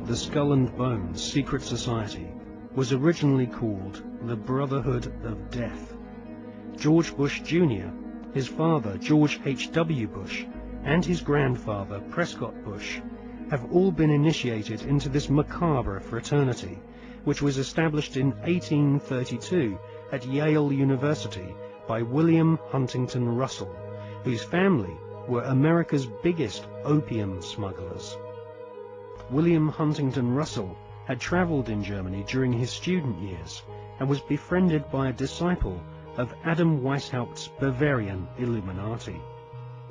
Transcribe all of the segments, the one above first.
the Skull and Bones secret society was originally called the Brotherhood of Death. George Bush Jr., his father George H.W. Bush, and his grandfather Prescott Bush have all been initiated into this macabre fraternity, which was established in 1832 at Yale University by William Huntington Russell, whose family were America's biggest opium smugglers. William Huntington Russell had traveled in Germany during his student years and was befriended by a disciple of Adam Weishaupt's Bavarian Illuminati.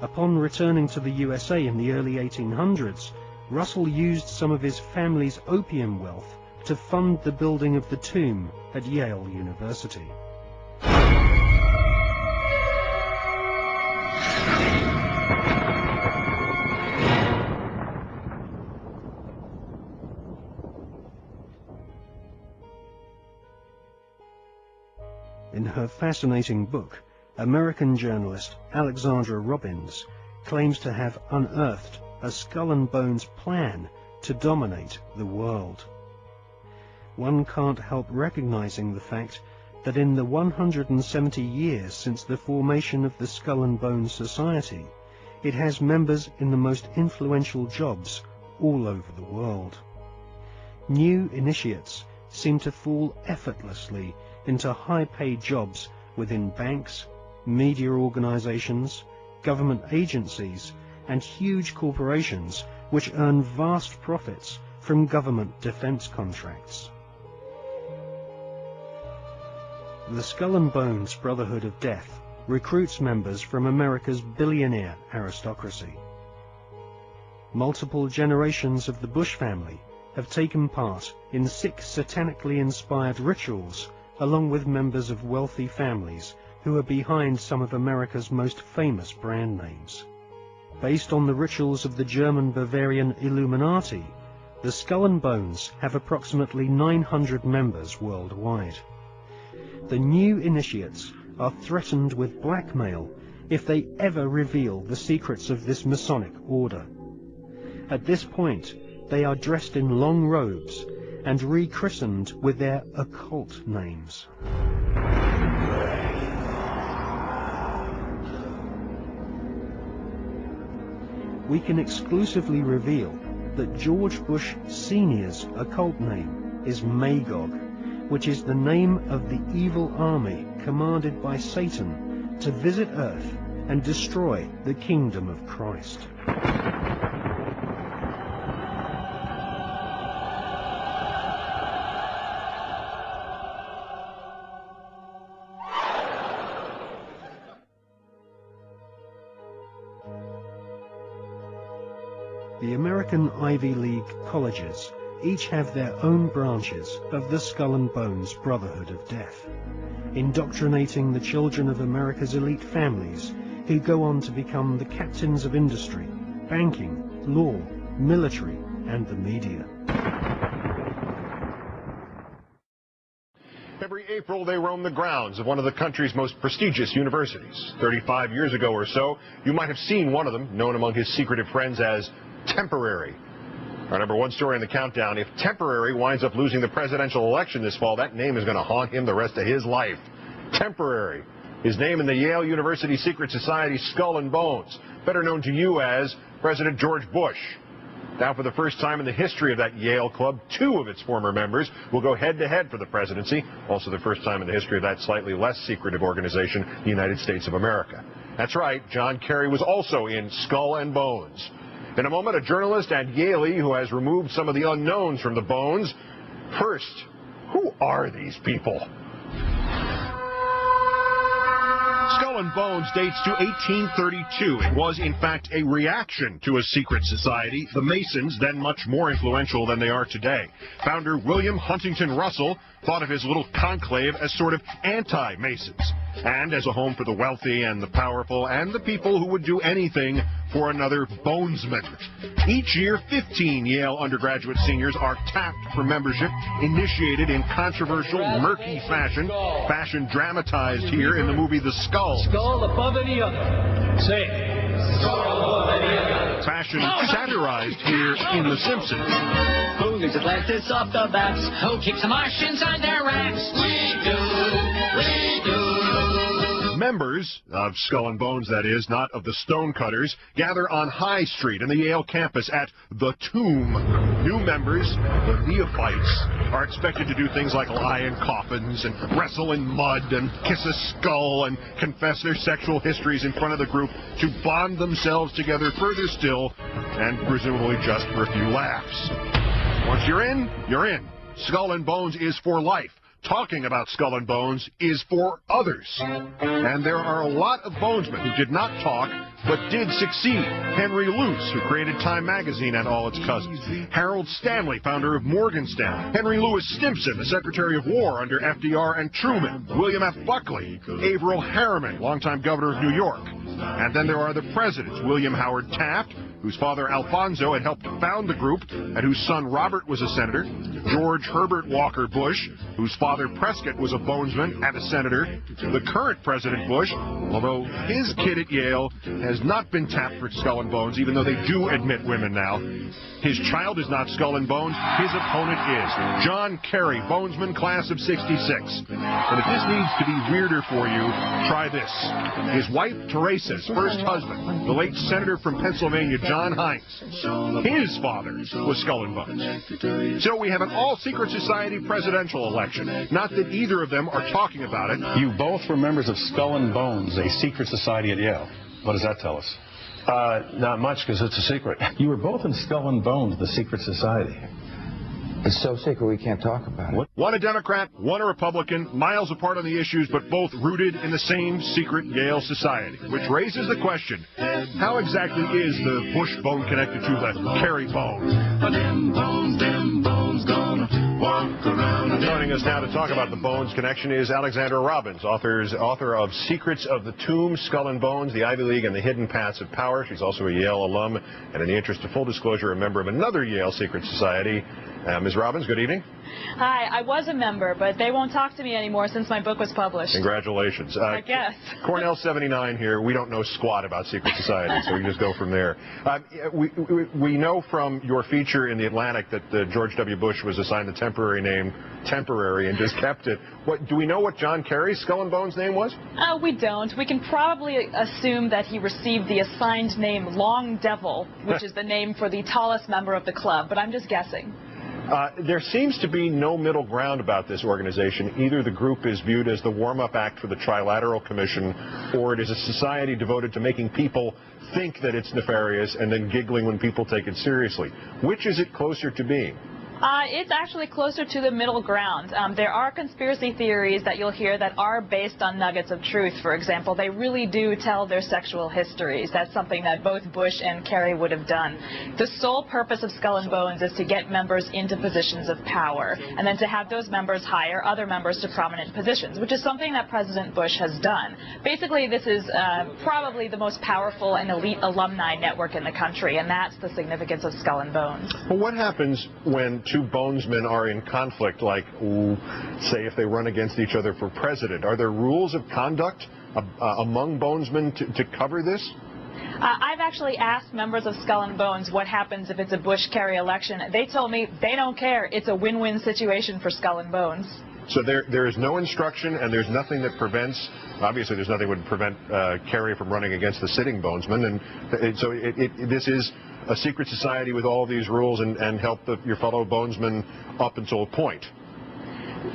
Upon returning to the USA in the early 1800s, Russell used some of his family's opium wealth to fund the building of the tomb at Yale University. In her fascinating book, American journalist Alexandra Robbins claims to have unearthed a Skull and Bones plan to dominate the world. One can't help recognizing the fact that in the 170 years since the formation of the Skull and Bones Society, it has members in the most influential jobs all over the world. New initiates seem to fall effortlessly into high-paid jobs within banks, media organizations, government agencies, and huge corporations which earn vast profits from government defense contracts. The Skull and Bones Brotherhood of Death recruits members from America's billionaire aristocracy. Multiple generations of the Bush family have taken part in 6 satanically inspired rituals, along with members of wealthy families who are behind some of America's most famous brand names. Based on the rituals of the German Bavarian Illuminati, the Skull and Bones have approximately 900 members worldwide. The new initiates are threatened with blackmail if they ever reveal the secrets of this Masonic order. At this point, they are dressed in long robes and rechristened with their occult names. We can exclusively reveal that George Bush Sr.'s occult name is Magog, which is the name of the evil army commanded by Satan to visit Earth and destroy the kingdom of Christ. The American Ivy League colleges each have their own branches of the Skull and Bones Brotherhood of Death, indoctrinating the children of America's elite families who go on to become the captains of industry, banking, law, military, and the media. Every April, they roam the grounds of one of the country's most prestigious universities. 35 years ago or so, you might have seen one of them, known among his secretive friends as Temporary. Our #1 story in the countdown: if Temporary winds up losing the presidential election this fall, that name is going to haunt him the rest of his life. Temporary. His name in the Yale University secret society Skull and Bones, better known to you as President George Bush. Now, for the first time in the history of that Yale club, 2 of its former members will go head-to-head for the presidency. Also the first time in the history of that slightly less secretive organization, the United States of America. That's right, John Kerry was also in Skull and Bones. In a moment, a journalist and Yaley who has removed some of the unknowns from the bones. First, who are these people? Skull and Bones dates to 1832. It was, in fact, a reaction to a secret society, the Masons, then much more influential than they are today. Founder William Huntington Russell thought of his little conclave as sort of anti-Masons, and as a home for the wealthy and the powerful and the people who would do anything for another bonesman. Each year, 15 Yale undergraduate seniors are tapped for membership, initiated in controversial, murky fashion dramatized here in the movie The Skull. Skull above any other. Say, skull above any other. fashion satirized here in The Simpsons. Who lives Atlantis off the maps? Who keeps the Martians on their racks? We do. Members of Skull and Bones, that is, not of the Stonecutters, gather on High Street in the Yale campus at The Tomb. New members, the neophytes, are expected to do things like lie in coffins and wrestle in mud and kiss a skull and confess their sexual histories in front of the group to bond themselves together further still, and presumably just for a few laughs. Once you're in, you're in. Skull and Bones is for life. Talking about Skull and Bones is for others. And there are a lot of bonesmen who did not talk, but did succeed. Henry Luce, who created Time magazine and all its cousins. Harold Stanley, founder of Morgantown. Henry Louis Stimson, the Secretary of War under FDR and Truman. William F. Buckley. Averill Harriman, longtime governor of New York. And then there are the presidents, William Howard Taft, whose father Alfonso had helped found the group and whose son Robert was a senator, George Herbert Walker Bush, whose father Prescott was a bonesman and a senator, the current President Bush, although his kid at Yale has not been tapped for Skull and Bones, even though they do admit women now. His child is not Skull and Bones, his opponent is. John Kerry, bonesman, class of 66. And if this needs to be weirder for you, try this. His wife, Teresa's first husband, the late senator from Pennsylvania, John Hines. His father was Skull and Bones. So we have an all-secret society presidential election. Not that either of them are talking about it. You both were members of Skull and Bones, a secret society at Yale. What does that tell us? Not much, because it's a secret. You were both in Skull and Bones, the secret society. It's so secret we can't talk about it. One a Democrat, one a Republican, miles apart on the issues, but both rooted in the same secret Yale society. Which raises the question, how exactly is the Bush bone connected to the Kerry bone? Them bones gonna walk around. Joining us now to talk about the Bones connection is Alexandra Robbins, author of Secrets of the Tomb, Skull and Bones, the Ivy League, and the Hidden Paths of Power. She's also a Yale alum, and in the interest of full disclosure, a member of another Yale secret society. Ms. Robbins, good evening. Hi, I was a member, but they won't talk to me anymore since my book was published. Congratulations. I guess. Cornell 79 here. We don't know squat about secret societies, so we just go from there. We know from your feature in The Atlantic that George W. Bush was assigned the temporary name Temporary and just kept it. Do we know what John Kerry's Skull and Bones name was? We don't. We can probably assume that he received the assigned name Long Devil, which is the name for the tallest member of the club, but I'm just guessing. There seems to be no middle ground about this organization. Either the group is viewed as the warm-up act for the Trilateral Commission, or it is a society devoted to making people think that it's nefarious and then giggling when people take it seriously. Which is it closer to being? It's actually closer to the middle ground. There are conspiracy theories that you'll hear that are based on nuggets of truth. For example, they really do tell their sexual histories. That's something that both Bush and Kerry would have done. The sole purpose of Skull and Bones is to get members into positions of power, and then to have those members hire other members to prominent positions, which is something that President Bush has done. Basically, this is probably the most powerful and elite alumni network in the country, and that's the significance of Skull and Bones. Well, what happens when two bonesmen are in conflict, like, say, if they run against each other for president? Are there rules of conduct among bonesmen to cover this? I've actually asked members of Skull and Bones what happens if it's a Bush-Kerry election. They told me they don't care. It's a win-win situation for Skull and Bones. So there is no instruction, and there's nothing that prevents, obviously there's nothing that would prevent Kerry from running against the sitting bonesman, and so this is a secret society with all these rules and help your fellow bonesmen up until a point.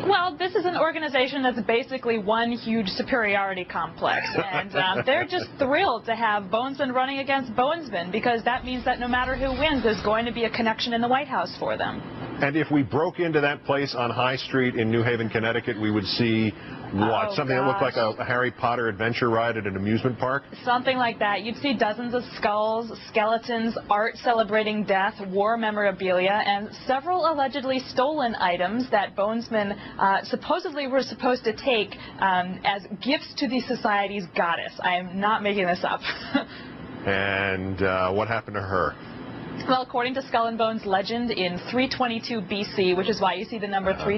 Well, this is an organization that's basically one huge superiority complex, and they're just thrilled to have bonesmen running against bonesmen, because that means that no matter who wins, there's going to be a connection in the White House for them. And if we broke into that place on High Street in New Haven, Connecticut, we would see what? Something that looked like a Harry Potter adventure ride at an amusement park? Something like that. You'd see dozens of skulls, skeletons, art celebrating death, war memorabilia, and several allegedly stolen items that bonesmen supposedly were supposed to take as gifts to the society's goddess. I am not making this up. And what happened to her? Well, according to Skull and Bones legend, in 322 BC, which is why you see the number 3